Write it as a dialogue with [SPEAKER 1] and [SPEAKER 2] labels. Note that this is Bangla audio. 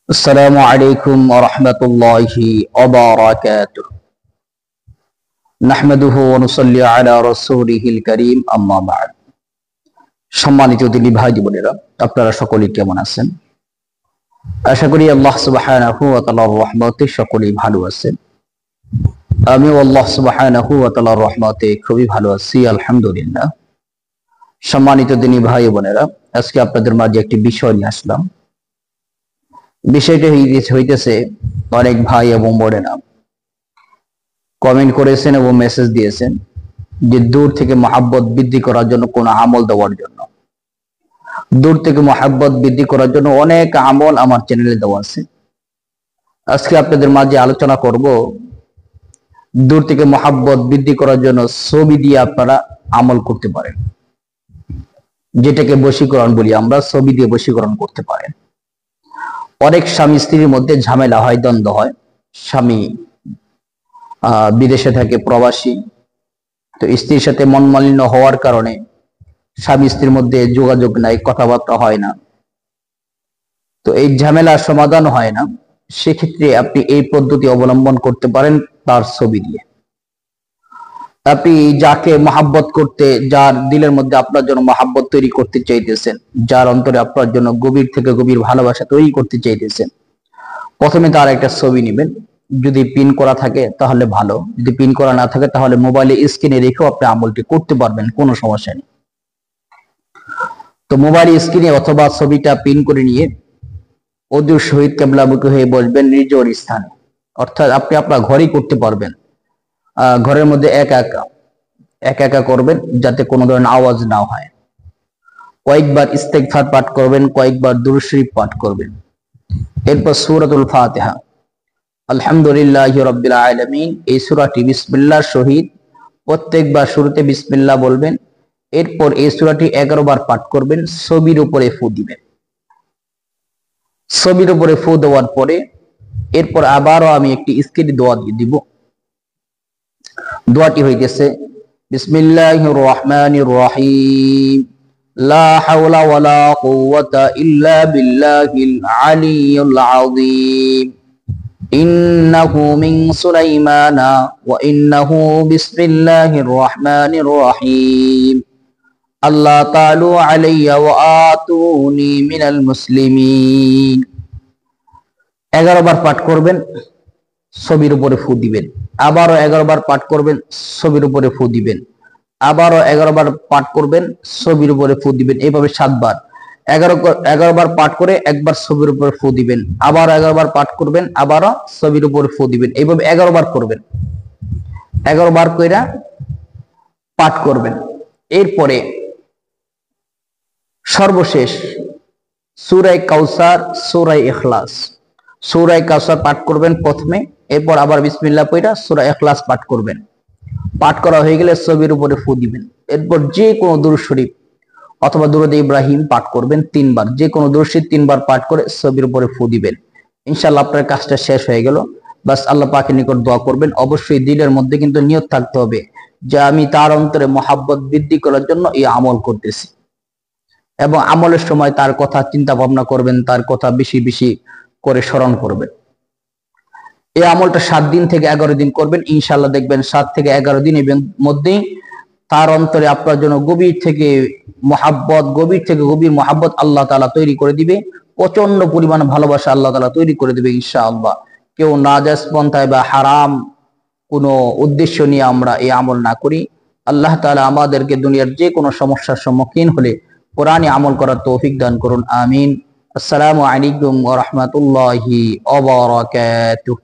[SPEAKER 1] আসসালামু আলাইকুম ওয়া রাহমাতুল্লাহি ওয়া বারাকাতুহু নাহমাদুহু ওয়া নুসাল্লি আলা রাসূলিহিল কারীম আম্মা বা'দ। সম্মানিত দিনী ভাই বোনেরা, আপনারা সকলেই কেমন আছেন? আশা করি আল্লাহ সুবহানাহু ওয়া তাআলার রহমতে সকলেই ভালো আছেন। আমিও আল্লাহ সুবহানাহু ওয়া তাআলার রহমতে খুবই ভালো আছি, আলহামদুলিল্লাহ। সম্মানিত দিনী ভাই বোনেরা, আজকে আপনাদের মাঝে একটি বিষয় নিয়ে আসলাম। বিষয়টা হইতেছে, অনেক ভাই এবং বোনেরা কমেন্ট করেছেন এবং মেসেজ দিয়েছেন যে দূর থেকে মহাব্বত বৃদ্ধি করার জন্য কোন আমল দেওয়ার জন্য। দূর থেকে মহাব্বত বৃদ্ধি করার জন্য অনেক আমল আমার চ্যানেলে দেওয়া আছে। আজকে আপনাদের মাঝে আলোচনা করব দূর থেকে মহাব্বত বৃদ্ধি করার জন্য ছবি দিয়ে আপনারা আমল করতে পারেন, যেটাকে বশীকরণ বলি আমরা। ছবি দিয়ে বশীকরণ করতে পারেন। অনেক স্বামী স্ত্রীর মধ্যে ঝামেলা হয়, দ্বন্দ্ব হয়। স্বামী বিদেশে থাকে, প্রবাসী, তো স্ত্রীর সাথে মনমালিন্য হওয়ার কারণে স্বামী স্ত্রীর মধ্যে যোগাযোগ নাই, কথাবার্তা হয় না, তো এই ঝামেলার সমাধান হয় না। সেক্ষেত্রে আপনি এই পদ্ধতি অবলম্বন করতে পারেন, তার ছবি দিয়ে। আপনি যাকে মহাব্বত করতে, যার দিলের মধ্যে আপনার জন্য মহাব্বত তৈরি করতে চাইতেছেন, যার অন্তরে আপনার জন্য গভীর থেকে গভীর ভালোবাসা তৈরি করতে চাইতেছেন, প্রথমে তার একটা ছবি নেবেন। যদি পিন করা থাকে তাহলে ভালো, যদি পিন করা না থাকে তাহলে মোবাইলে স্ক্রিনে রেখেও আপনি আমলটি করতে পারবেন, কোনো সমস্যা নেই। তো মোবাইল স্ক্রিনে অথবা ছবিটা পিন করে নিয়ে অজুর সহিত কিবলামুখী হয়ে বসবেন নিজ স্থানে, অর্থাৎ আপনি আপনার ঘরেই করতে পারবেন। ঘরের মধ্যে একা একা করবেন, যাতে কোনো ধরনের আওয়াজ না হয়। কয়েকবার ইস্তেগফার পাঠ করবেন, কয়েকবার দুরূদ শরীফ পাঠ করবেন। এরপর সূরাতুল ফাতিহা, আলহামদুলিল্লাহি রাব্বিল আলামিন, এই সূরাটি বিসমিল্লাহর সহিত প্রত্যেকবার শুরুতে বিসমিল্লাহ বলবেন। এরপর এই সূরাটি 11 বার পাঠ করবেন, ছবির উপরে ফু দিবেন। ছবির উপরে ফু দেওয়ার পরে এরপর আবারও আমি একটি স্ক্রিনে দোয়া দিয়ে দিব। দোয়াটি হইতেছে, বিসমিল্লাহির রহমানির রহিম, লা হাওলা ওয়ালা কুওয়াতা ইল্লা বিল্লাহিল আলিয়্যিল আযীম, ইন্নাহু মিন সুলাইমানা ওয়া ইন্নাহু বিসমিল্লাহির রহমানির রহিম, আল্লাহ তাআলু আলাইয়া ওয়া আতুনি মিনাল মুসলিমিন। 11 বার পাঠ করবেন, ছবির উপরে ফু দিবেন। আবারও 11 বার পাঠ করবেন, ছবির উপরে ফু দিবেন। আবারও 11 বার পাঠ করবেন, ছবির উপরে ফু দিবেন। এইভাবে 7 বার। 11 বার পাঠ করে একবার ছবির উপরে ফু দিবেন, আবার 11 বার পাঠ করবেন, আবারও ছবির উপরে ফু দিবেন। এইভাবে 11 বার করবেন। 11 বার কইরা পাঠ করবেন। এরপরে সর্বশেষ সূরা কাউসার, সূরা ইখলাস। সূরা কাউসার পাঠ করবেন প্রথমে, এরপর আবার বিসমিল্লাহ পড়া সূরা ইখলাস পাঠ করবেন। পাঠ করা হয়ে গেলে ছবির উপরে ফু দিবেন। এরপর যে কোনো দুরূদ শরীফ অথবা দুরূদ ইব্রাহিম পাঠ করবেন 3 বার। যে কোনো দুরূদ শরীফ 3 বার পাঠ করে ছবির উপরে ফু দিবেন। ইনশাআল্লাহ আপনার কাজটা শেষ হয়ে গেল। বাস আল্লাহ পাকের নিকট দোয়া করবেন। অবশ্যই দিলের মধ্যে কিন্তু নিয়ত থাকতে হবে যে আমি তার অন্তরে মহাব্বত বৃদ্ধি করার জন্য এই আমল করতেছি, এবং আমলের সময় তার কথা চিন্তা ভাবনা করবেন, তার কথা বেশি বেশি করে স্মরণ করবেন। এই আমলটা 7 দিন থেকে 11 দিন করবেন। ইনশাআল্লাহ দেখবেন 7 থেকে 11 দিনের মধ্যেই তার অন্তরে আপনার জন্য গভীর থেকে গভীর মহাব্বত আল্লাহ তাআলা তৈরি করে দিবে। প্রচন্ড পরিমাণ ভালোবাসা আল্লাহ তাআলা তৈরি করে দিবে ইনশাআল্লাহ। কেউ নাজায়েজ পন্থায় বা হারাম কোনো উদ্দেশ্য নিয়ে আমরা এই আমল না করি। আল্লাহ তাআলা আমাদেরকে দুনিয়ার যে কোনো সমস্যার সম্মুখীন হলে কোরআনে আমল করার তৌফিক দান করুন, আমিন। আসসালামু আলাইকুম ওয়া রাহমাতুল্লাহি ওয়া বারাকাতুহু।